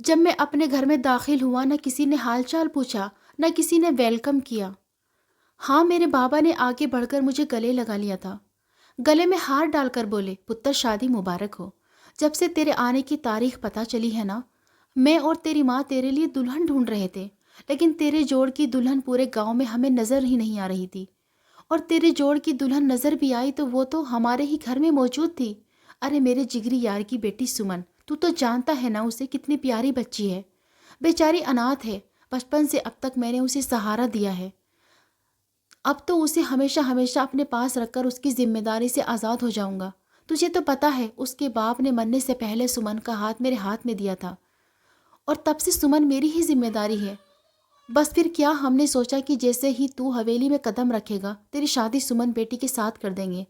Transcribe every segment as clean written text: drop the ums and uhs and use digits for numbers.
जब मैं अपने घर में दाखिल हुआ न किसी ने हालचाल पूछा, न किसी ने वेलकम किया। हाँ, मेरे बाबा ने आगे बढ़कर मुझे गले लगा लिया था। गले में हार डालकर बोले, पुत्र शादी मुबारक हो। जब से तेरे आने की तारीख पता चली है ना, मैं और तेरी माँ तेरे लिए दुल्हन ढूंढ रहे थे, लेकिन तेरे जोड़ की दुल्हन पूरे गांव में हमें नजर ही नहीं आ रही थी। और तेरे जोड़ की दुल्हन नजर भी आई तो वो तो हमारे ही घर में मौजूद थी। अरे मेरे जिगरी यार की बेटी सुमन, तू तो जानता है ना उसे कितनी प्यारी बच्ची है। बेचारी अनाथ है। बचपन से अब तक मैंने उसे सहारा दिया है। अब तो उसे हमेशा हमेशा अपने पास रखकर उसकी जिम्मेदारी से आज़ाद हो जाऊंगा। तुझे तो पता है उसके बाप ने मरने से पहले सुमन का हाथ मेरे हाथ में दिया था, और तब से सुमन मेरी ही जिम्मेदारी है। बस फिर क्या, हमने सोचा कि जैसे ही तू हवेली में कदम रखेगा तेरी शादी सुमन बेटी के साथ कर देंगे।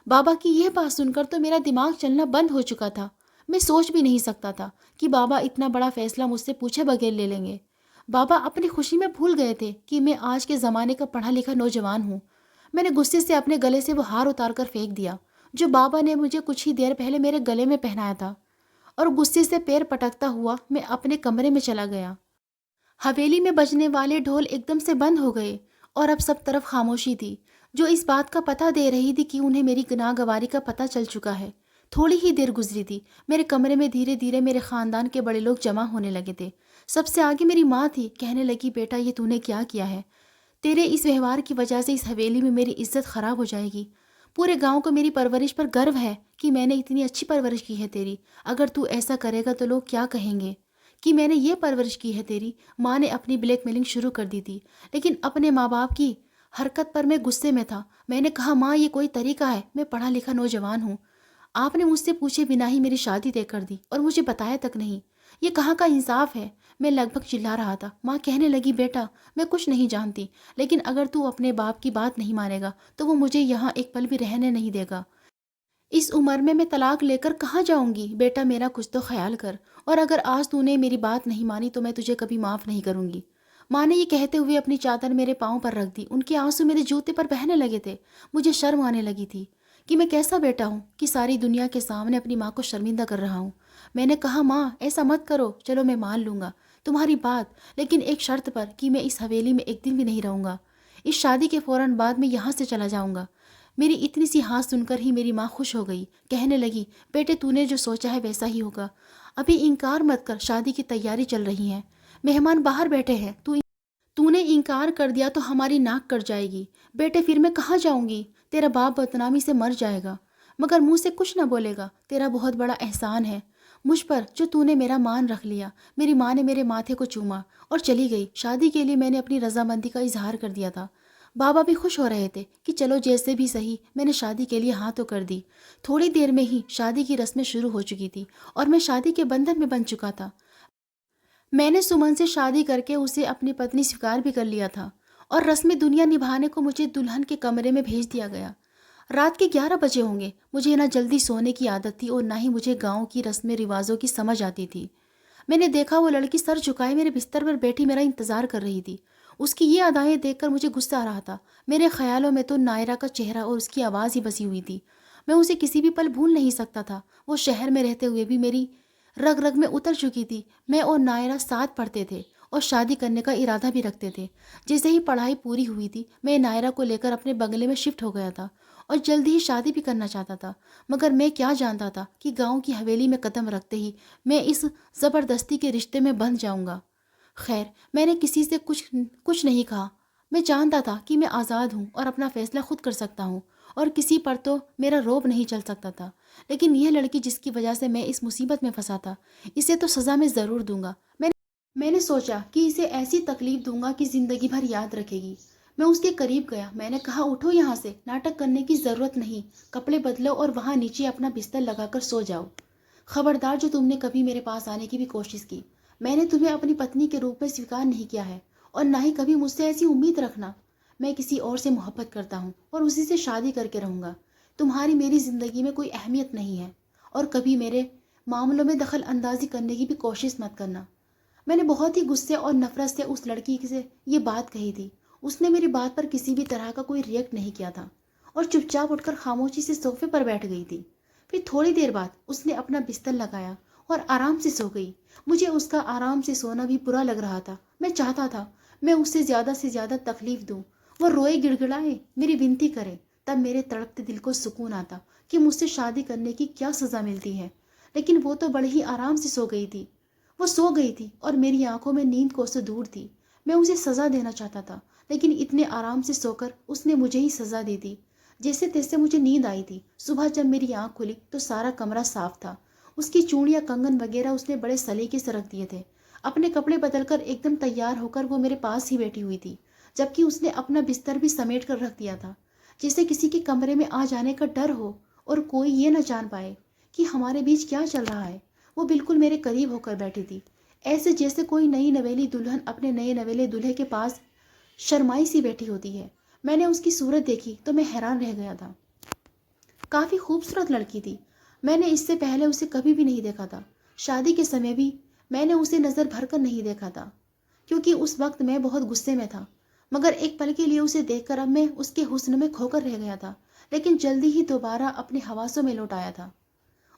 बाबा की यह बात सुनकर तो मेरा दिमाग चलना बंद हो चुका था। मैं सोच भी नहीं सकता था कि बाबा इतना बड़ा फैसला मुझसे पूछे बगैर ले लेंगे। बाबा अपनी खुशी में भूल गए थे कि मैं आज के ज़माने का पढ़ा लिखा नौजवान हूँ। मैंने गुस्से से अपने गले से वो हार उतार कर फेंक दिया जो बाबा ने मुझे कुछ ही देर पहले मेरे गले में पहनाया था, और गुस्से से पैर पटकता हुआ मैं अपने कमरे में चला गया। हवेली में बजने वाले ढोल एकदम से बंद हो गए और अब सब तरफ खामोशी थी, जो इस बात का पता दे रही थी कि उन्हें मेरी गुनाहगारी का पता चल चुका है। थोड़ी ही देर गुजरी थी, मेरे कमरे में धीरे धीरे मेरे खानदान के बड़े लोग जमा होने लगे थे। सबसे आगे मेरी माँ थी। कहने लगी, बेटा ये तूने क्या किया है? तेरे इस व्यवहार की वजह से इस हवेली में मेरी इज्जत खराब हो जाएगी। पूरे गांव को मेरी परवरिश पर गर्व है कि मैंने इतनी अच्छी परवरिश की है तेरी। अगर तू ऐसा करेगा तो लोग क्या कहेंगे कि मैंने ये परवरिश की है तेरी। माँ ने अपनी ब्लैकमेलिंग शुरू कर दी थी, लेकिन अपने माँ बाप की हरकत पर मैं गुस्से में था। मैंने कहा, माँ ये कोई तरीका है? मैं पढ़ा लिखा नौजवान हूँ। आपने मुझसे पूछे बिना ही मेरी शादी तय कर दी और मुझे बताया तक नहीं। ये कहाँ का इंसाफ है? मैं लगभग चिल्ला रहा था। माँ कहने लगी, बेटा मैं कुछ नहीं जानती, लेकिन अगर तू अपने बाप की बात नहीं मानेगा तो वो मुझे यहाँ एक पल भी रहने नहीं देगा। इस उम्र में मैं तलाक लेकर कहाँ जाऊंगी? बेटा मेरा कुछ तो ख्याल कर, और अगर आज तूने मेरी बात नहीं मानी तो मैं तुझे कभी माफ़ नहीं करूंगी। माँ ने ये कहते हुए अपनी चादर मेरे पाँव पर रख दी। उनके आंसू मेरे जूते पर बहने लगे थे। मुझे शर्म आने लगी थी कि मैं कैसा बेटा हूँ कि सारी दुनिया के सामने अपनी माँ को शर्मिंदा कर रहा हूँ। मैंने कहा, माँ ऐसा मत करो। चलो मैं मान लूँगा तुम्हारी बात, लेकिन एक शर्त पर कि मैं इस हवेली में एक दिन भी नहीं रहूँगा। इस शादी के फ़ौरन बाद मैं यहाँ से चला जाऊँगा। मेरी इतनी सी हाँ सुनकर ही मेरी माँ खुश हो गई। कहने लगी, बेटे तूने जो सोचा है वैसा ही होगा। अभी इनकार मत कर, शादी की तैयारी चल रही है। मेहमान बाहर बैठे हैं। तूने इनकार कर दिया तो हमारी नाक कट जाएगी। बेटे फिर मैं कहाँ जाऊंगी? तेरा बाप बदनामी से मर जाएगा मगर मुंह से कुछ ना बोलेगा। तेरा बहुत बड़ा एहसान है मुझ पर जो तूने मेरा मान रख लिया। मेरी माँ ने मेरे माथे को चूमा और चली गई। शादी के लिए मैंने अपनी रजामंदी का इजहार कर दिया था। बाबा भी खुश हो रहे थे कि चलो जैसे भी सही, मैंने शादी के लिए हाँ तो कर दी। थोड़ी देर में ही शादी की रस्में शुरू हो चुकी थी और मैं शादी के बंधन में बंध चुका था। मैंने सुमन से शादी करके उसे अपनी पत्नी स्वीकार भी कर लिया था, और रस्में दुनिया निभाने को मुझे दुल्हन के कमरे में भेज दिया गया। रात के 11 बजे होंगे। मुझे ना जल्दी सोने की आदत थी और ना ही मुझे गांव की रस्में रिवाजों की समझ आती थी। मैंने देखा वो लड़की सर झुकाए मेरे बिस्तर पर बैठी मेरा इंतजार कर रही थी। उसकी ये अदाएं देखकर मुझे गुस्सा आ रहा था। मेरे ख्यालों में तो नायरा का चेहरा और उसकी आवाज़ ही बसी हुई थी। मैं उसे किसी भी पल भूल नहीं सकता था। वो शहर में रहते हुए भी मेरी रग रग में उतर चुकी थी। मैं और नायरा साथ पढ़ते थे और शादी करने का इरादा भी रखते थे। जैसे ही पढ़ाई पूरी हुई थी, मैं नायरा को लेकर अपने बंगले में शिफ्ट हो गया था और जल्दी ही शादी भी करना चाहता था। मगर मैं क्या जानता था कि गांव की हवेली में कदम रखते ही मैं इस ज़बरदस्ती के रिश्ते में बंध जाऊंगा। खैर, मैंने किसी से कुछ कुछ नहीं कहा। मैं जानता था कि मैं आज़ाद हूँ और अपना फ़ैसला खुद कर सकता हूँ, और किसी पर तो मेरा रौब नहीं चल सकता था। लेकिन यह लड़की जिसकी वजह से मैं इस मुसीबत में फंसा था, इसे तो सज़ा मैं ज़रूर दूंगा। मैंने सोचा कि इसे ऐसी तकलीफ दूंगा कि ज़िंदगी भर याद रखेगी। मैं उसके करीब गया। मैंने कहा, उठो यहाँ से, नाटक करने की ज़रूरत नहीं। कपड़े बदलो और वहाँ नीचे अपना बिस्तर लगाकर सो जाओ। खबरदार, जो तुमने कभी मेरे पास आने की भी कोशिश की, मैंने तुम्हें अपनी पत्नी के रूप में स्वीकार नहीं किया है, और ना ही कभी मुझसे ऐसी उम्मीद रखना। मैं किसी और से मोहब्बत करता हूँ और उसी से शादी करके रहूँगा। तुम्हारी मेरी ज़िंदगी में कोई अहमियत नहीं है, और कभी मेरे मामलों में दखल अंदाजी करने की भी कोशिश मत करना। मैंने बहुत ही गुस्से और नफरत से उस लड़की से ये बात कही थी। उसने मेरी बात पर किसी भी तरह का कोई रिएक्ट नहीं किया था और चुपचाप उठकर खामोशी से सोफे पर बैठ गई थी। फिर थोड़ी देर बाद उसने अपना बिस्तर लगाया और आराम से सो गई। मुझे उसका आराम से सोना भी बुरा लग रहा था। मैं चाहता था मैं उससे ज़्यादा तकलीफ दूँ। वो रोए, गिड़गिड़ाए, मेरी विनती करे, तब मेरे तड़पते दिल को सुकून आता कि मुझसे शादी करने की क्या सज़ा मिलती है। लेकिन वो तो बड़े ही आराम से सो गई थी। वो सो गई थी और मेरी आंखों में नींद कोसों दूर थी। मैं उसे सज़ा देना चाहता था, लेकिन इतने आराम से सोकर उसने मुझे ही सज़ा दे दी। जैसे तैसे मुझे नींद आई थी। सुबह जब मेरी आंख खुली तो सारा कमरा साफ था। उसकी चूड़ियाँ, कंगन वगैरह उसने बड़े सलीके से रख दिए थे। अपने कपड़े बदलकर एकदम तैयार होकर वो मेरे पास ही बैठी हुई थी, जबकि उसने अपना बिस्तर भी समेट कर रख दिया था, जैसे किसी के कमरे में आ जाने का डर हो और कोई ये न जान पाए कि हमारे बीच क्या चल रहा है। वो बिल्कुल मेरे करीब होकर बैठी थी, ऐसे जैसे कोई नई नवेली दुल्हन अपने नए नवेले दूल्हे के पास शर्माई सी बैठी होती है। मैंने उसकी सूरत देखी तो मैं हैरान रह गया था। काफ़ी खूबसूरत लड़की थी। मैंने इससे पहले उसे कभी भी नहीं देखा था। शादी के समय भी मैंने उसे नज़र भरकर नहीं देखा था, क्योंकि उस वक्त मैं बहुत गुस्से में था। मगर एक पल के लिए उसे देखकर अब मैं उसके हुस्न में खोकर रह गया था, लेकिन जल्दी ही दोबारा अपने हवासों में लौट आया था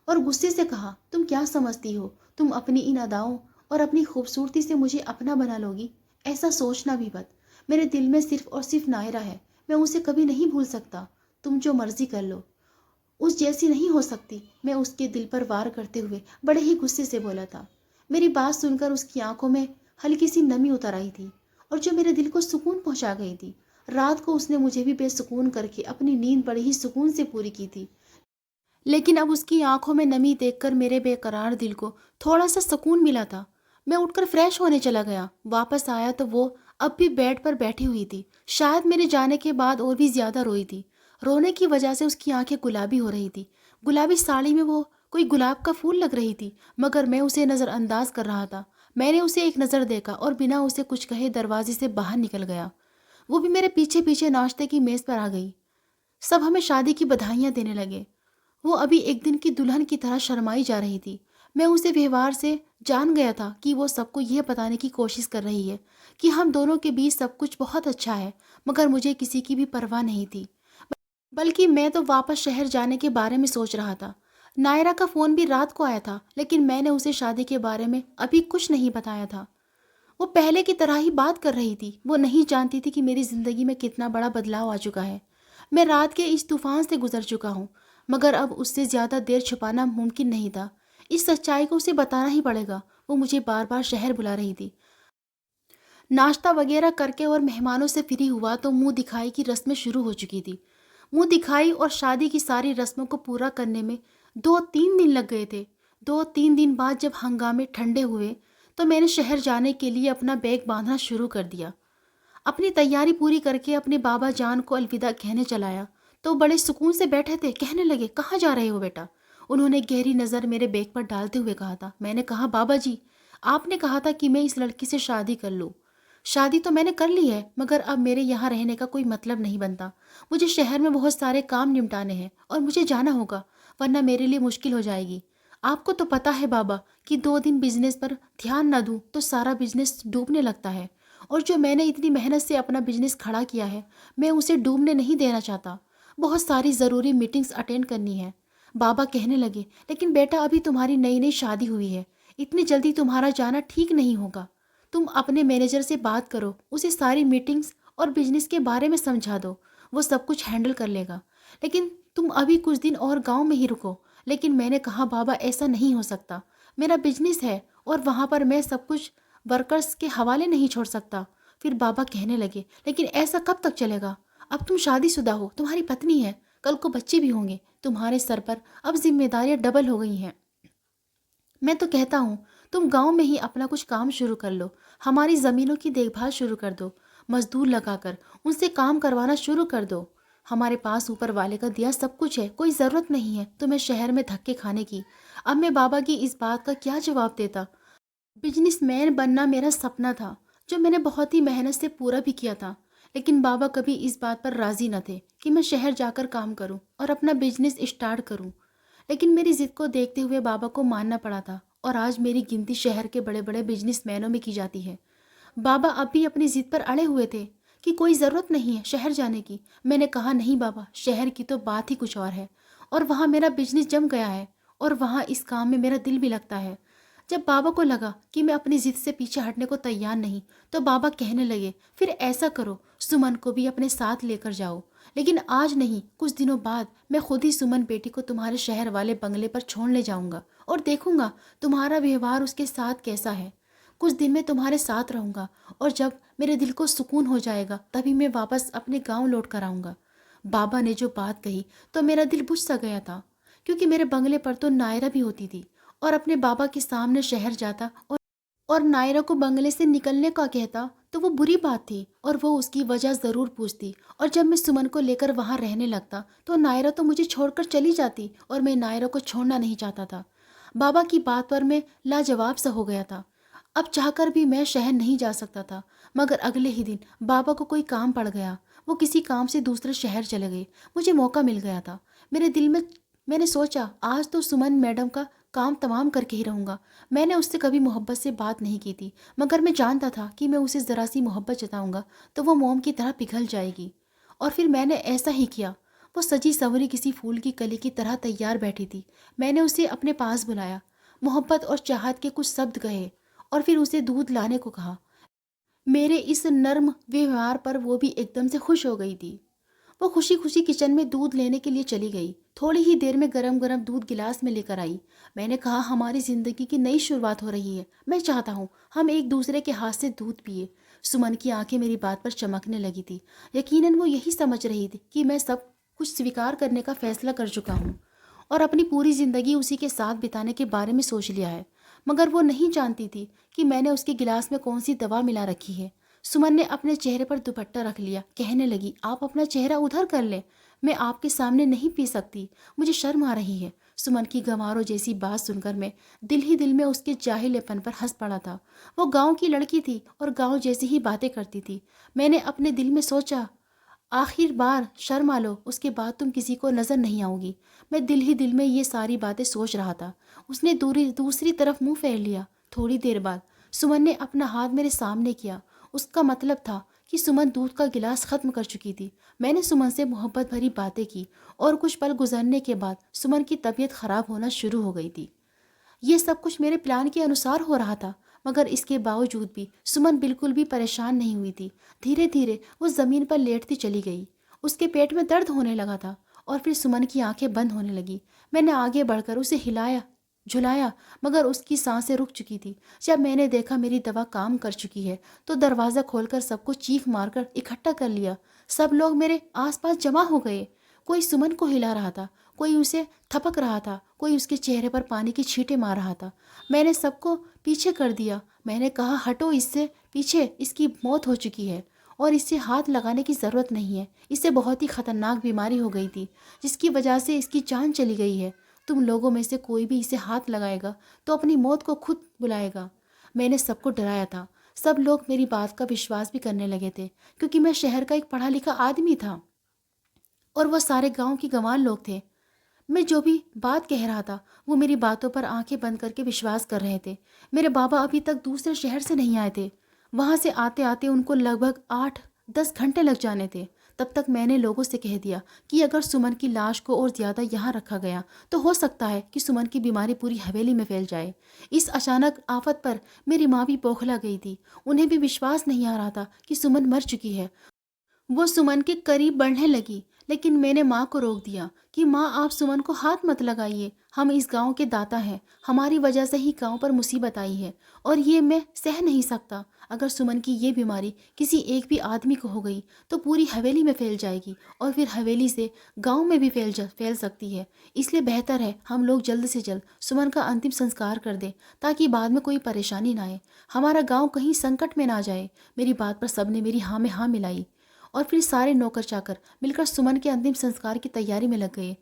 और गुस्से से कहा, तुम क्या समझती हो? तुम अपनी इन अदाओं और अपनी खूबसूरती से मुझे अपना बना लोगी? ऐसा सोचना भी मत। मेरे दिल में सिर्फ और सिर्फ नायरा है। मैं उसे कभी नहीं भूल सकता। तुम जो मर्जी कर लो, उस जैसी नहीं हो सकती। मैं उसके दिल पर वार करते हुए बड़े ही गुस्से से बोला था। मेरी बात सुनकर उसकी आंखों में हल्की सी नमी उतर आई थी और जो मेरे दिल को सुकून पहुंचा गई थी। रात को उसने मुझे भी बेसुकून करके अपनी नींद बड़ी ही सुकून से पूरी की थी। लेकिन अब उसकी आंखों में नमी देखकर मेरे बेकरार दिल को थोड़ा सा सुकून मिला था। मैं उठकर फ्रेश होने चला गया। वापस आया तो वो अब भी बेड पर बैठी हुई थी। शायद मेरे जाने के बाद और भी ज्यादा रोई थी। रोने की वजह से उसकी आंखें गुलाबी हो रही थी। गुलाबी साड़ी में वो कोई गुलाब का फूल लग रही थी, मगर मैं उसे नज़रअंदाज कर रहा था। मैंने उसे एक नज़र देखा और बिना उसे कुछ कहे दरवाजे से बाहर निकल गया। वो भी मेरे पीछे पीछे नाश्ते की मेज़ पर आ गई। सब हमें शादी की बधाइयाँ देने लगे। वो अभी एक दिन की दुल्हन की तरह शर्माई जा रही थी। मैं उसे व्यवहार से जान गया था कि वो सबको यह बताने की कोशिश कर रही है कि हम दोनों के बीच सब कुछ बहुत अच्छा है, मगर मुझे किसी की भी परवाह नहीं थी। बल्कि मैं तो वापस शहर जाने के बारे में सोच रहा था। नायरा का फ़ोन भी रात को आया था, लेकिन मैंने उसे शादी के बारे में अभी कुछ नहीं बताया था। वो पहले की तरह ही बात कर रही थी। वो नहीं जानती थी कि मेरी ज़िंदगी में कितना बड़ा बदलाव आ चुका है। मैं रात के इस तूफान से गुजर चुका हूँ, मगर अब उससे ज़्यादा देर छुपाना मुमकिन नहीं था। इस सच्चाई को उसे बताना ही पड़ेगा। वो मुझे बार बार शहर बुला रही थी। नाश्ता वगैरह करके और मेहमानों से फ्री हुआ तो मुंह दिखाई की रस्में शुरू हो चुकी थी। मुंह दिखाई और शादी की सारी रस्मों को पूरा करने में 2-3 दिन लग गए थे। 2-3 दिन बाद जब हंगामे ठंडे हुए तो मैंने शहर जाने के लिए अपना बैग बांधना शुरू कर दिया। अपनी तैयारी पूरी करके अपने बाबा जान को अलविदा कहने चलाया तो बड़े सुकून से बैठे थे। कहने लगे, कहाँ जा रहे हो बेटा? उन्होंने गहरी नज़र मेरे बैग पर डालते हुए कहा था। मैंने कहा, बाबा जी, आपने कहा था कि मैं इस लड़की से शादी कर लूँ। शादी तो मैंने कर ली है, मगर अब मेरे यहाँ रहने का कोई मतलब नहीं बनता। मुझे शहर में बहुत सारे काम निपटाने हैं और मुझे जाना होगा, वरना मेरे लिए मुश्किल हो जाएगी। आपको तो पता है बाबा कि 2 दिन बिजनेस पर ध्यान न दूँ तो सारा बिजनेस डूबने लगता है, और जो मैंने इतनी मेहनत से अपना बिजनेस खड़ा किया है, मैं उसे डूबने नहीं देना चाहता। बहुत सारी ज़रूरी मीटिंग्स अटेंड करनी है। बाबा कहने लगे, लेकिन बेटा अभी तुम्हारी नई नई शादी हुई है, इतनी जल्दी तुम्हारा जाना ठीक नहीं होगा। तुम अपने मैनेजर से बात करो, उसे सारी मीटिंग्स और बिजनेस के बारे में समझा दो। वो सब कुछ हैंडल कर लेगा। लेकिन तुम अभी कुछ दिन और गांव में ही रुको। लेकिन मैंने कहा, बाबा ऐसा नहीं हो सकता। मेरा बिजनेस है और वहाँ पर मैं सब कुछ वर्कर्स के हवाले नहीं छोड़ सकता। फिर बाबा कहने लगे, लेकिन ऐसा कब तक चलेगा? अब तुम शादीशुदा हो, तुम्हारी पत्नी है, कल को बच्चे भी होंगे। तुम्हारे सर पर अब जिम्मेदारियां डबल हो गई हैं। मैं तो कहता हूँ तुम गांव में ही अपना कुछ काम शुरू कर लो। हमारी ज़मीनों की देखभाल शुरू कर दो। मजदूर लगाकर उनसे काम करवाना शुरू कर दो। हमारे पास ऊपर वाले का दिया सब कुछ है, कोई ज़रूरत नहीं है तुम्हें शहर में धक्के खाने की। अब मैं बाबा की इस बात का क्या जवाब देता? बिजनेसमैन बनना मेरा सपना था, जो मैंने बहुत ही मेहनत से पूरा भी किया था। लेकिन बाबा कभी इस बात पर राज़ी न थे कि मैं शहर जाकर काम करूं और अपना बिजनेस स्टार्ट करूं। लेकिन मेरी ज़िद को देखते हुए बाबा को मानना पड़ा था, और आज मेरी गिनती शहर के बड़े बड़े बिजनेसमैनों में की जाती है। बाबा अब भी अपनी ज़िद पर अड़े हुए थे कि कोई ज़रूरत नहीं है शहर जाने की। मैंने कहा, नहीं बाबा, शहर की तो बात ही कुछ और है, और वहाँ मेरा बिजनेस जम गया है और वहाँ इस काम में मेरा दिल भी लगता है। जब बाबा को लगा कि मैं अपनी जिद से पीछे हटने को तैयार नहीं, तो बाबा कहने लगे, फिर ऐसा करो, सुमन को भी अपने साथ लेकर जाओ। लेकिन आज नहीं, कुछ दिनों बाद मैं खुद ही सुमन बेटी को तुम्हारे शहर वाले बंगले पर छोड़ ले जाऊंगा और देखूंगा तुम्हारा व्यवहार उसके साथ कैसा है। कुछ दिन मैं तुम्हारे साथ रहूंगा और जब मेरे दिल को सुकून हो जाएगा तभी मैं वापस अपने गांव लौट कर आऊंगा। बाबा ने जो बात कही तो मेरा दिल बुझ सा गया था, क्योंकि मेरे बंगले पर तो नायरा भी होती थी और अपने बाबा के सामने शहर जाता और नायरा को बंगले से निकलने का कहता तो वो बुरी बात थी और वो उसकी वजह ज़रूर पूछती। और जब मैं सुमन को लेकर वहाँ रहने लगता तो नायरा तो मुझे छोड़कर चली जाती और मैं नायरा को छोड़ना नहीं चाहता था। बाबा की बात पर मैं लाजवाब सा हो गया था। अब चाहकर भी मैं शहर नहीं जा सकता था। मगर अगले ही दिन बाबा को कोई काम पड़ गया। वो किसी काम से दूसरे शहर चले गए। मुझे मौका मिल गया था। मेरे दिल में मैंने सोचा आज तो सुमन मैडम का काम तमाम करके ही रहूँगा। मैंने उससे कभी मोहब्बत से बात नहीं की थी, मगर मैं जानता था कि मैं उसे ज़रा सी मोहब्बत जताऊँगा तो वो मोम की तरह पिघल जाएगी। और फिर मैंने ऐसा ही किया। वो सजी सवरी किसी फूल की कली की तरह तैयार बैठी थी। मैंने उसे अपने पास बुलाया, मोहब्बत और चाहत के कुछ शब्द कहे और फिर उसे दूध लाने को कहा। मेरे इस नर्म व्यवहार पर वो भी एकदम से खुश हो गई थी। वो खुशी खुशी किचन में दूध लेने के लिए चली गई। थोड़ी ही देर में गरम गरम दूध गिलास में लेकर आई। मैंने कहा, हमारी ज़िंदगी की नई शुरुआत हो रही है। मैं चाहता हूँ हम एक दूसरे के हाथ से दूध पिए। सुमन की आंखें मेरी बात पर चमकने लगी थी। यकीनन वो यही समझ रही थी कि मैं सब कुछ स्वीकार करने का फैसला कर चुका हूँ और अपनी पूरी ज़िंदगी उसी के साथ बिताने के बारे में सोच लिया है। मगर वो नहीं जानती थी कि मैंने उसके गिलास में कौन सी दवा मिला रखी है। सुमन ने अपने चेहरे पर दुपट्टा रख लिया। कहने लगी, आप अपना चेहरा उधर कर लें, मैं आपके सामने नहीं पी सकती, मुझे शर्म आ रही है। सुमन की गंवारों जैसी बात सुनकर मैं दिल ही दिल में उसके जाहिलपन पर हंस पड़ा था। वो गांव की लड़की थी और गांव जैसी ही बातें करती थी। मैंने अपने दिल में सोचा, आखिर बार शर्मा लो, उसके बाद तुम किसी को नज़र नहीं आओगी। मैं दिल ही दिल में ये सारी बातें सोच रहा था। उसने दूसरी तरफ मुंह फेर लिया। थोड़ी देर बाद सुमन ने अपना हाथ मेरे सामने किया। उसका मतलब था कि सुमन दूध का गिलास ख़त्म कर चुकी थी। मैंने सुमन से मोहब्बत भरी बातें की और कुछ पल गुजरने के बाद सुमन की तबीयत ख़राब होना शुरू हो गई थी। ये सब कुछ मेरे प्लान के अनुसार हो रहा था, मगर इसके बावजूद भी सुमन बिल्कुल भी परेशान नहीं हुई थी। धीरे धीरे वो ज़मीन पर लेटती चली गई। उसके पेट में दर्द होने लगा था और फिर सुमन की आंखें बंद होने लगी। मैंने आगे बढ़कर उसे हिलाया, झुलाया, मगर उसकी सांसें रुक चुकी थी। जब मैंने देखा मेरी दवा काम कर चुकी है तो दरवाज़ा खोलकर सबको चीख मारकर इकट्ठा कर लिया। सब लोग मेरे आसपास जमा हो गए। कोई सुमन को हिला रहा था, कोई उसे थपक रहा था, कोई उसके चेहरे पर पानी की छींटे मार रहा था। मैंने सबको पीछे कर दिया। मैंने कहा, हटो इससे पीछे, इसकी मौत हो चुकी है और इससे हाथ लगाने की ज़रूरत नहीं है। इससे बहुत ही ख़तरनाक बीमारी हो गई थी जिसकी वजह से इसकी जान चली गई है। तुम लोगों में से कोई भी इसे हाथ लगाएगा तो अपनी मौत को खुद बुलाएगा। मैंने सबको डराया था। सब लोग मेरी बात का विश्वास भी करने लगे थे, क्योंकि मैं शहर का एक पढ़ा लिखा आदमी था और वह सारे गांव के गंवार लोग थे। मैं जो भी बात कह रहा था वो मेरी बातों पर आंखें बंद करके विश्वास कर रहे थे। मेरे बाबा अभी तक दूसरे शहर से नहीं आए थे। वहाँ से आते आते उनको लगभग 8-10 घंटे लग जाने थे। तब तक मैंने लोगों से कह दिया कि अगर सुमन की लाश को और ज़्यादा यहाँ रखा गया तो हो सकता है कि सुमन की बीमारी पूरी हवेली में फैल जाए। इस अचानक आफत पर मेरी माँ भी बौखला गई थी। उन्हें भी विश्वास नहीं आ रहा था कि सुमन मर चुकी है। वो सुमन के करीब बढ़ने लगी, लेकिन मैंने माँ को रोक दिया कि माँ, आप सुमन को हाथ मत लगाइए। हम इस गांव के दाता हैं, हमारी वजह से ही गांव पर मुसीबत आई है और ये मैं सह नहीं सकता। अगर सुमन की ये बीमारी किसी एक भी आदमी को हो गई तो पूरी हवेली में फैल जाएगी और फिर हवेली से गांव में भी फैल सकती है। इसलिए बेहतर है हम लोग जल्द से जल्द सुमन का अंतिम संस्कार कर दें, ताकि बाद में कोई परेशानी ना आए, हमारा गाँव कहीं संकट में ना जाए। मेरी बात पर सबने मेरी हाँ में हाँ मिलाई और फिर सारे नौकर चाकर मिलकर सुमन के अंतिम संस्कार की तैयारी में लग गए।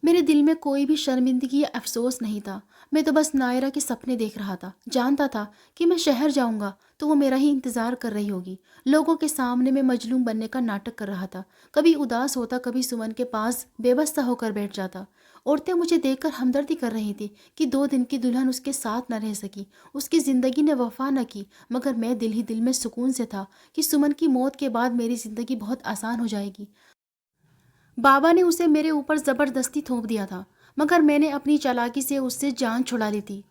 मेरे दिल में कोई भी शर्मिंदगी या अफसोस नहीं था। मैं तो बस नायरा के सपने देख रहा था। जानता था कि मैं शहर जाऊंगा तो वो मेरा ही इंतज़ार कर रही होगी। लोगों के सामने मैं मजलूम बनने का नाटक कर रहा था। कभी उदास होता, कभी सुमन के पास बेबस सा होकर बैठ जाता। औरतें मुझे देखकर हमदर्दी कर रही थी कि 2 दिन की दुल्हन उसके साथ न रह सकी, उसकी ज़िंदगी ने वफा न की। मगर मैं दिल ही दिल में सुकून से था कि सुमन की मौत के बाद मेरी ज़िंदगी बहुत आसान हो जाएगी। बाबा ने उसे मेरे ऊपर ज़बरदस्ती थोप दिया था, मगर मैंने अपनी चालाकी से उससे जान छुड़ा ली थी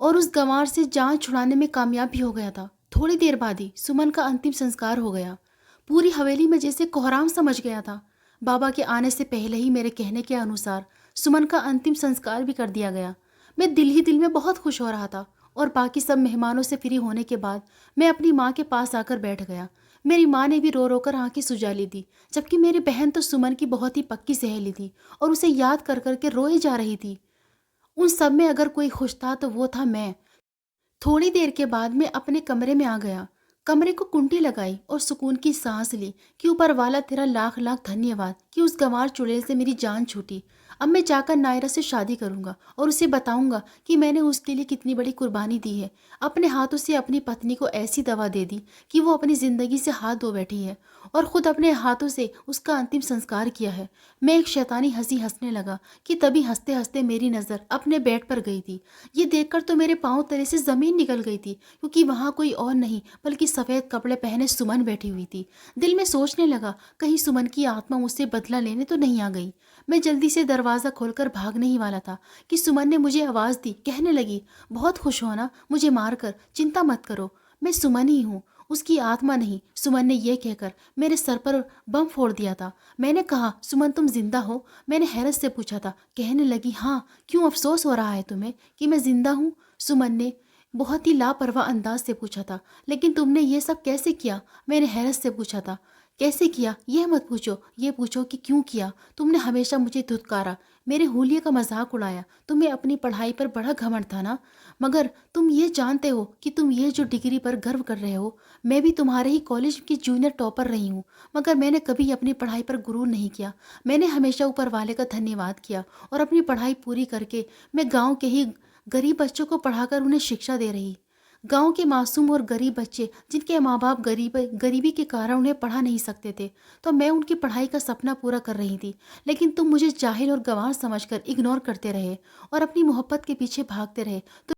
और उस गंवार से जान छुड़ाने में कामयाब भी हो गया था। थोड़ी देर बाद ही सुमन का अंतिम संस्कार हो गया। पूरी हवेली में जैसे कोहराम समझ गया था। बाबा के आने से पहले ही मेरे कहने के अनुसार सुमन का अंतिम संस्कार भी कर दिया गया। मैं दिल ही दिल में बहुत खुश हो रहा था और बाकी सब मेहमानों से फ्री होने के बाद मैं अपनी माँ के पास आकर बैठ गया। मेरी माँ ने भी रो रो कर आंखें सुजा ली थी, जबकि मेरी बहन तो सुमन की बहुत ही पक्की सहेली थी और उसे याद कर करके रोए जा रही थी। उन सब में अगर कोई खुश था तो वो था मैं। थोड़ी देर के बाद मैं अपने कमरे में आ गया। कमरे को कुंडी लगाई और सुकून की सांस ली कि ऊपर वाला तेरा लाख लाख धन्यवाद कि उस गंवार चुड़ैल से मेरी जान छूटी। अब मैं जाकर नायरा से शादी करूंगा और उसे बताऊंगा कि मैंने उसके लिए कितनी बड़ी कुर्बानी दी है। अपने हाथों से अपनी पत्नी को ऐसी दवा दे दी कि वो अपनी जिंदगी से हाथ धो बैठी है और खुद अपने हाथों से उसका अंतिम संस्कार किया है। मैं एक शैतानी हंसी हंसने लगा कि तभी हंसते हंसते मेरी नज़र अपने बेड पर गई थी। ये देखकर तो मेरे पाँव तले से ज़मीन निकल गई थी, क्योंकि वहाँ कोई और नहीं बल्कि सफ़ेद कपड़े पहने सुमन बैठी हुई थी। दिल में सोचने लगा, कहीं सुमन की आत्मा मुझसे बदला लेने तो नहीं आ गई। मैं जल्दी से दरवाज़ा खोलकर भागने ही वाला था कि सुमन ने मुझे आवाज़ दी। कहने लगी, बहुत खुश हो ना मुझे मारकर? चिंता मत करो, मैं सुमन ही हूँ, उसकी आत्मा नहीं। सुमन ने यह कहकर मेरे सर पर बम फोड़ दिया था। मैंने कहा, सुमन तुम जिंदा हो? मैंने हैरत से पूछा था। कहने लगी, हाँ, क्यों अफसोस हो रहा है तुम्हें कि मैं जिंदा हूँ? सुमन ने बहुत ही लापरवाह अंदाज से पूछा था। लेकिन तुमने ये सब कैसे किया? मैंने हैरत से पूछा था। कैसे किया यह मत पूछो, ये पूछो कि क्यों किया। तुमने हमेशा मुझे धुतकारा, मेरे हुलिये का मजाक उड़ाया। तुम्हें अपनी पढ़ाई पर बड़ा घमंड था ना, मगर तुम ये जानते हो कि तुम ये जो डिग्री पर गर्व कर रहे हो, मैं भी तुम्हारे ही कॉलेज की जूनियर टॉपर रही हूँ। मगर मैंने कभी अपनी पढ़ाई पर गुरूर नहीं किया। मैंने हमेशा ऊपर वाले का धन्यवाद किया और अपनी पढ़ाई पूरी करके मैं गाँव के ही गरीब बच्चों को पढ़ाकर उन्हें शिक्षा दे रही। गांव के मासूम और गरीब बच्चे जिनके माँ बाप गरीबी के कारण उन्हें पढ़ा नहीं सकते थे, तो मैं उनकी पढ़ाई का सपना पूरा कर रही थी। लेकिन तुम मुझे जाहिल और गंवार समझकर इग्नोर करते रहे और अपनी मोहब्बत के पीछे भागते रहे। तो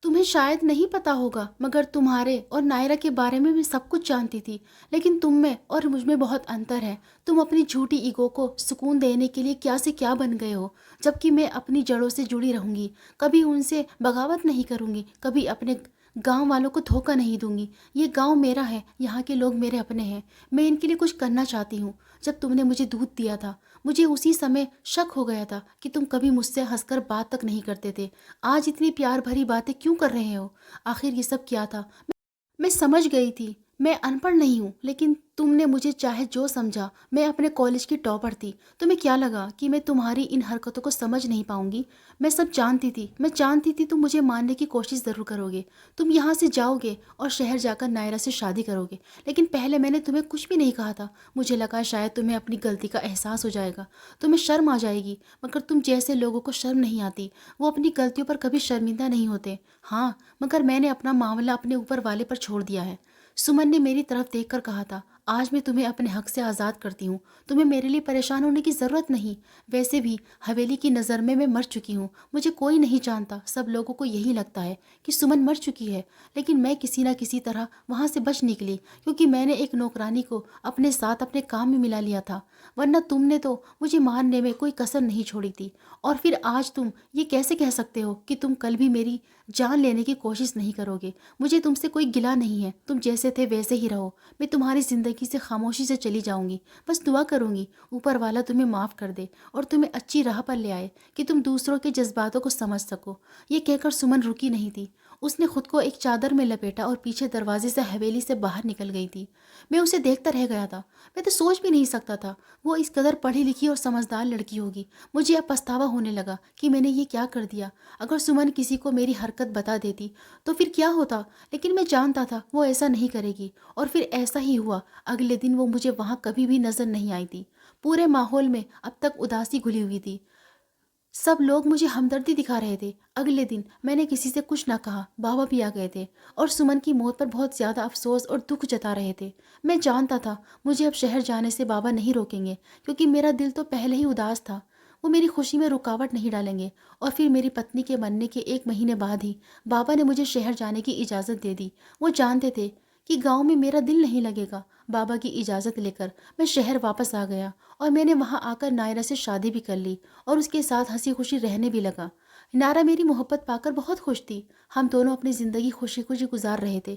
तुम्हें शायद नहीं पता होगा, मगर तुम्हारे और नायरा के बारे में मैं सब कुछ जानती थी। लेकिन तुम में और मुझ में बहुत अंतर है। तुम अपनी झूठी ईगो को सुकून देने के लिए क्या से क्या बन गए हो, जबकि मैं अपनी जड़ों से जुड़ी रहूंगी। कभी उनसे बगावत नहीं करूंगी, कभी अपने गांव वालों को धोखा नहीं दूंगी। ये गांव मेरा है, यहाँ के लोग मेरे अपने हैं। मैं इनके लिए कुछ करना चाहती हूँ। जब तुमने मुझे दूध दिया था, मुझे उसी समय शक हो गया था कि तुम कभी मुझसे हंसकर बात तक नहीं करते थे। आज इतनी प्यार भरी बातें क्यों कर रहे हो? आखिर ये सब क्या था? मैं समझ गई थी। मैं अनपढ़ नहीं हूँ, लेकिन तुमने मुझे चाहे जो समझा, मैं अपने कॉलेज की टॉपर थी। तुम्हें क्या लगा कि मैं तुम्हारी इन हरकतों को समझ नहीं पाऊंगी? मैं सब जानती थी। मैं जानती थी तुम मुझे मारने की कोशिश ज़रूर करोगे। तुम यहाँ से जाओगे और शहर जाकर नायरा से शादी करोगे। लेकिन पहले मैंने तुम्हें कुछ भी नहीं कहा था। मुझे लगा शायद तुम्हें अपनी गलती का एहसास हो जाएगा, तुम्हें शर्म आ जाएगी। मगर तुम जैसे लोगों को शर्म नहीं आती, वो अपनी गलतियों पर कभी शर्मिंदा नहीं होते। हाँ, मगर मैंने अपना मामला अपने ऊपर वाले पर छोड़ दिया है। सुमन ने मेरी तरफ देखकर कहा था, आज मैं तुम्हें अपने हक से आज़ाद करती हूँ। तुम्हें मेरे लिए परेशान होने की ज़रूरत नहीं। वैसे भी हवेली की नज़र में मैं मर चुकी हूँ। मुझे कोई नहीं जानता। सब लोगों को यही लगता है कि सुमन मर चुकी है, लेकिन मैं किसी न किसी तरह वहाँ से बच निकली, क्योंकि मैंने एक नौकरानी को अपने साथ अपने काम में मिला लिया था। वरना तुमने तो मुझे मारने में कोई कसर नहीं छोड़ी थी। और फिर आज तुम ये कैसे कह सकते हो कि तुम कल भी मेरी जान लेने की कोशिश नहीं करोगे? मुझे तुमसे कोई गिला नहीं है। तुम जैसे थे वैसे ही रहो। मैं तुम्हारी ज़िंदगी से खामोशी से चली जाऊंगी। बस दुआ करूंगी ऊपर वाला तुम्हें माफ़ कर दे और तुम्हें अच्छी राह पर ले आए कि तुम दूसरों के जज्बातों को समझ सको। ये कहकर सुमन रुकी नहीं थी। उसने खुद को एक चादर में लपेटा और पीछे दरवाजे से हवेली से बाहर निकल गई थी। मैं उसे देखता रह गया था। मैं तो सोच भी नहीं सकता था वो इस कदर पढ़ी लिखी और समझदार लड़की होगी। मुझे अब पछतावा होने लगा कि मैंने ये क्या कर दिया। अगर सुमन किसी को मेरी हरकत बता देती तो फिर क्या होता, लेकिन मैं जानता था वो ऐसा नहीं करेगी। और फिर ऐसा ही हुआ। अगले दिन वो मुझे वहाँ कभी भी नजर नहीं आई थी। पूरे माहौल में अब तक उदासी घुली हुई थी। सब लोग मुझे हमदर्दी दिखा रहे थे। अगले दिन मैंने किसी से कुछ ना कहा। बाबा भी आ गए थे और सुमन की मौत पर बहुत ज़्यादा अफसोस और दुख जता रहे थे। मैं जानता था मुझे अब शहर जाने से बाबा नहीं रोकेंगे, क्योंकि मेरा दिल तो पहले ही उदास था। वो मेरी खुशी में रुकावट नहीं डालेंगे। और फिर मेरी पत्नी के मरने के 1 महीने बाद ही बाबा ने मुझे शहर जाने की इजाज़त दे दी। वो जानते थे कि गांव में मेरा दिल नहीं लगेगा। बाबा की इजाज़त लेकर मैं शहर वापस आ गया और मैंने वहां आकर नायरा से शादी भी कर ली और उसके साथ हंसी खुशी रहने भी लगा। नायरा मेरी मोहब्बत पाकर बहुत खुश थी। हम दोनों अपनी ज़िंदगी खुशी खुशी गुजार रहे थे।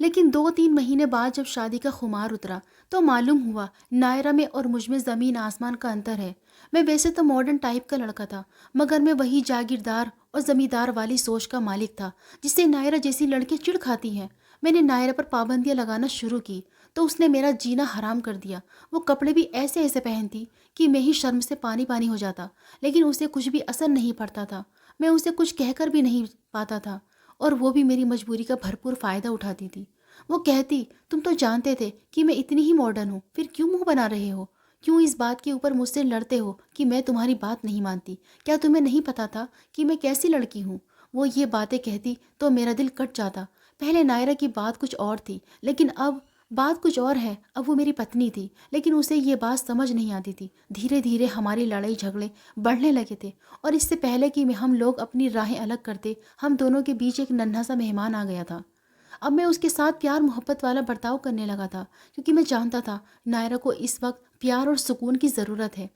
लेकिन 2-3 महीने बाद जब शादी का खुमार उतरा तो मालूम हुआ नायरा में और मुझ में ज़मीन आसमान का अंतर है। मैं वैसे तो मॉडर्न टाइप का लड़का था, मगर मैं वही जागीरदार और ज़मींदार वाली सोच का मालिक था जिससे नायरा जैसी लड़कियां चिढ़ खाती हैं। मैंने नायरा पर पाबंदियां लगाना शुरू की तो उसने मेरा जीना हराम कर दिया। वो कपड़े भी ऐसे ऐसे पहनती कि मैं ही शर्म से पानी पानी हो जाता, लेकिन उसे कुछ भी असर नहीं पड़ता था। मैं उसे कुछ कहकर भी नहीं पाता था और वो भी मेरी मजबूरी का भरपूर फ़ायदा उठाती थी। वो कहती, तुम तो जानते थे कि मैं इतनी ही मॉडर्न हूँ, फिर क्यों मुंह बना रहे हो? क्यों इस बात के ऊपर मुझसे लड़ते हो कि मैं तुम्हारी बात नहीं मानती? क्या तुम्हें नहीं पता था कि मैं कैसी लड़की हूँ? वो ये बातें कहती तो मेरा दिल कट जाता। पहले नायरा की बात कुछ और थी, लेकिन अब बात कुछ और है। अब वो मेरी पत्नी थी, लेकिन उसे ये बात समझ नहीं आती थी। धीरे धीरे हमारी लड़ाई झगड़े बढ़ने लगे थे और इससे पहले कि हम लोग अपनी राहें अलग करते, हम दोनों के बीच एक नन्हा सा मेहमान आ गया था। अब मैं उसके साथ प्यार मोहब्बत वाला बर्ताव करने लगा था, क्योंकि मैं जानता था नायरा को इस वक्त प्यार और सुकून की ज़रूरत है।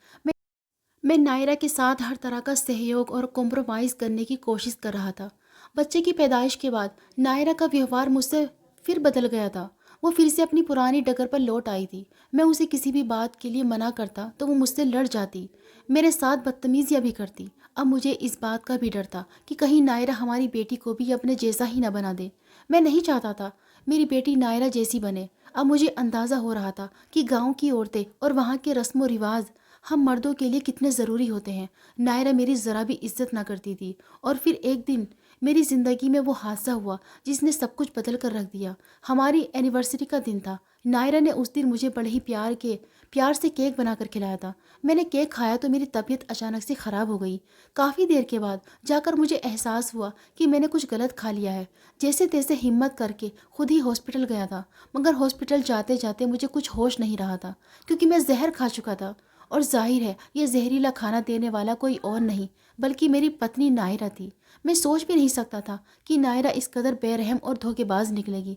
मैं नायरा के साथ हर तरह का सहयोग और कॉम्प्रोमाइज़ करने की कोशिश कर रहा था। बच्चे की पैदाइश के बाद नायरा का व्यवहार मुझसे फिर बदल गया था। वो फिर से अपनी पुरानी डगर पर लौट आई थी। मैं उसे किसी भी बात के लिए मना करता तो वो मुझसे लड़ जाती, मेरे साथ बदतमीजियाँ भी करती। अब मुझे इस बात का भी डर था कि कहीं नायरा हमारी बेटी को भी अपने जैसा ही न बना दे। मैं नहीं चाहता था मेरी बेटी नायरा जैसी बने। अब मुझे अंदाज़ा हो रहा था कि गांव की औरतें और वहाँ के रस्म व रिवाज हम मर्दों के लिए कितने ज़रूरी होते हैं। नायरा मेरी ज़रा भी इज्जत ना करती थी। और फिर एक दिन मेरी ज़िंदगी में वो हादसा हुआ जिसने सब कुछ बदल कर रख दिया। हमारी एनिवर्सरी का दिन था। नायरा ने उस दिन मुझे बड़े ही प्यार से केक बनाकर खिलाया था। मैंने केक खाया तो मेरी तबीयत अचानक से ख़राब हो गई। काफ़ी देर के बाद जाकर मुझे एहसास हुआ कि मैंने कुछ गलत खा लिया है। जैसे तैसे हिम्मत करके खुद ही हॉस्पिटल गया था, मगर हॉस्पिटल जाते जाते मुझे कुछ होश नहीं रहा था, क्योंकि मैं जहर खा चुका था। और जाहिर है ये जहरीला खाना देने वाला कोई और नहीं बल्कि मेरी पत्नी नायरा थी। मैं सोच भी नहीं सकता था कि नायरा इस कदर बेरहम और धोखेबाज निकलेगी।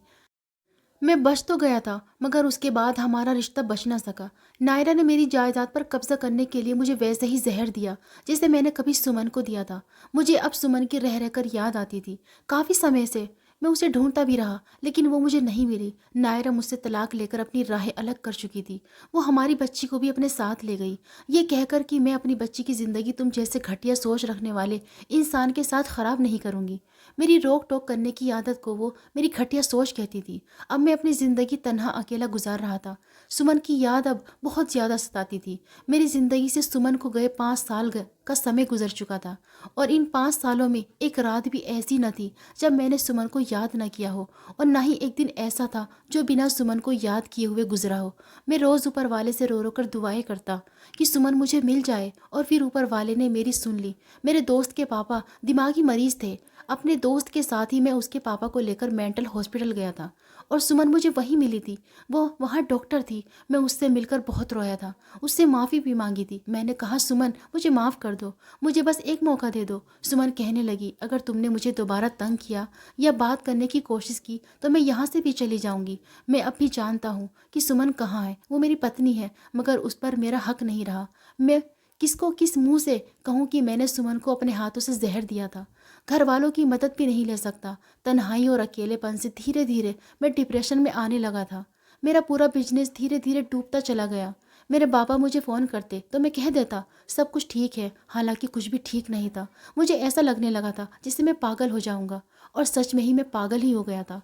मैं बच तो गया था, मगर उसके बाद हमारा रिश्ता बच ना सका। नायरा ने मेरी जायदाद पर कब्जा करने के लिए मुझे वैसे ही जहर दिया जैसे मैंने कभी सुमन को दिया था। मुझे अब सुमन की रह रहकर याद आती थी। काफ़ी समय से मैं उसे ढूंढता भी रहा, लेकिन वो मुझे नहीं मिली। नायरा मुझसे तलाक लेकर अपनी राहें अलग कर चुकी थी। वो हमारी बच्ची को भी अपने साथ ले गई, ये कहकर कि मैं अपनी बच्ची की ज़िंदगी तुम जैसे घटिया सोच रखने वाले इंसान के साथ ख़राब नहीं करूँगी। मेरी रोक टोक करने की आदत को वो मेरी घटिया सोच कहती थी। अब मैं अपनी ज़िंदगी तन्हा अकेला गुजार रहा था। सुमन की याद अब बहुत ज़्यादा सताती थी। मेरी ज़िंदगी से सुमन को गए 5 साल का समय गुजर चुका था, और इन 5 सालों में एक रात भी ऐसी न थी जब मैंने सुमन को याद न किया हो, और ना ही एक दिन ऐसा था जो बिना सुमन को याद किए हुए गुजरा हो। मैं रोज़ ऊपर वाले से रो रो कर दुआएं करता कि सुमन मुझे मिल जाए, और फिर ऊपर वाले ने मेरी सुन ली। मेरे दोस्त के पापा दिमागी मरीज थे। अपने दोस्त के साथ ही मैं उसके पापा को लेकर मेंटल हॉस्पिटल गया था, और सुमन मुझे वहीं मिली थी। वो वहाँ डॉक्टर थी। मैं उससे मिलकर बहुत रोया था, उससे माफ़ी भी मांगी थी। मैंने कहा, सुमन मुझे माफ़ कर दो, मुझे बस एक मौका दे दो। सुमन कहने लगी, अगर तुमने मुझे दोबारा तंग किया या बात करने की कोशिश की तो मैं यहाँ से भी चली जाऊँगी। मैं अब भी जानता हूँ कि सुमन कहाँ है। वो मेरी पत्नी है, मगर उस पर मेरा हक नहीं रहा। मैं किसको किस मुंह से कहूँ कि मैंने सुमन को अपने हाथों से जहर दिया था। घर वालों की मदद भी नहीं ले सकता। तन्हाई और अकेलेपन से धीरे धीरे मैं डिप्रेशन में आने लगा था। मेरा पूरा बिजनेस धीरे धीरे डूबता चला गया। मेरे पापा मुझे फ़ोन करते तो मैं कह देता सब कुछ ठीक है, हालांकि कुछ भी ठीक नहीं था। मुझे ऐसा लगने लगा था जैसे मैं पागल हो जाऊंगा, और सच में ही मैं पागल ही हो गया था।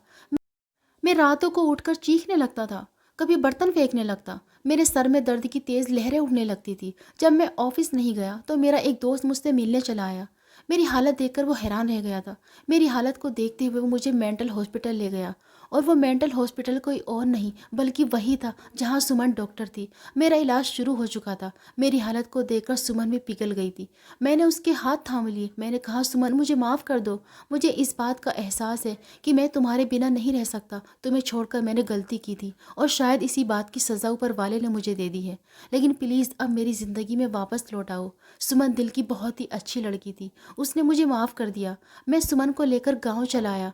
मैं रातों को उठकर चीखने लगता था, कभी बर्तन फेंकने लगता। मेरे सर में दर्द की तेज़ लहरें उठने लगती थी। जब मैं ऑफिस नहीं गया तो मेरा एक दोस्त मुझसे मिलने चला आया। मेरी हालत देखकर वो हैरान रह गया था। मेरी हालत को देखते हुए वो मुझे मेंटल हॉस्पिटल ले गया, और वो मेंटल हॉस्पिटल कोई और नहीं बल्कि वही था जहाँ सुमन डॉक्टर थी। मेरा इलाज शुरू हो चुका था। मेरी हालत को देखकर सुमन भी पिघल गई थी। मैंने उसके हाथ थाम लिए। मैंने कहा, सुमन मुझे माफ़ कर दो। मुझे इस बात का एहसास है कि मैं तुम्हारे बिना नहीं रह सकता। तुम्हें छोड़कर मैंने गलती की थी, और शायद इसी बात की सज़ा ऊपर वाले ने मुझे दे दी है। लेकिन प्लीज़ अब मेरी ज़िंदगी में वापस लौट आओ। सुमन दिल की बहुत ही अच्छी लड़की थी। उसने मुझे माफ़ कर दिया। मैं सुमन को लेकर गाँव चला आया,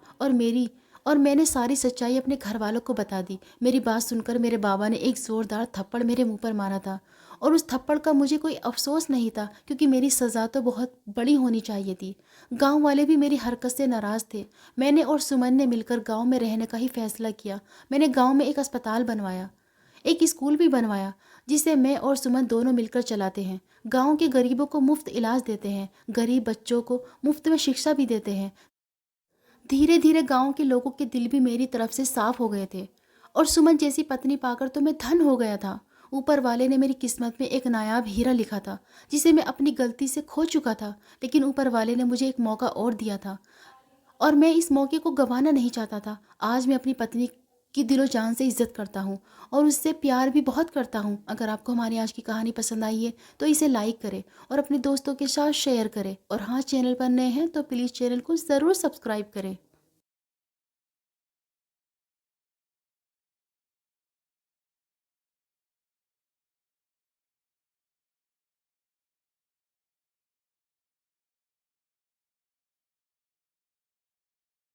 और मैंने सारी सच्चाई अपने घर वालों को बता दी। मेरी बात सुनकर मेरे बाबा ने एक ज़ोरदार थप्पड़ मेरे मुंह पर मारा था, और उस थप्पड़ का मुझे कोई अफ़सोस नहीं था, क्योंकि मेरी सज़ा तो बहुत बड़ी होनी चाहिए थी। गाँव वाले भी मेरी हरकत से नाराज़ थे। मैंने और सुमन ने मिलकर गाँव में रहने का ही फ़ैसला किया। मैंने गाँव में एक अस्पताल बनवाया, एक स्कूल भी बनवाया, जिसे मैं और सुमन दोनों मिलकर चलाते हैं। गाँव के गरीबों को मुफ़्त इलाज देते हैं, गरीब बच्चों को मुफ़्त में शिक्षा भी देते हैं। धीरे-धीरे गाँव के लोगों के दिल भी मेरी तरफ से साफ़ हो गए थे, और सुमन जैसी पत्नी पाकर तो मैं धन्य हो गया था। ऊपर वाले ने मेरी किस्मत में एक नायाब हीरा लिखा था, जिसे मैं अपनी गलती से खो चुका था, लेकिन ऊपर वाले ने मुझे एक मौका और दिया था, और मैं इस मौके को गँवाना नहीं चाहता था। आज मैं अपनी पत्नी की दिलो-जान से इज़्ज़त करता हूँ और उससे प्यार भी बहुत करता हूँ। अगर आपको हमारी आज की कहानी पसंद आई है, तो इसे लाइक करें और अपने दोस्तों के साथ शेयर करें, और हाँ, चैनल पर नए हैं तो प्लीज़ चैनल को ज़रूर सब्सक्राइब करें।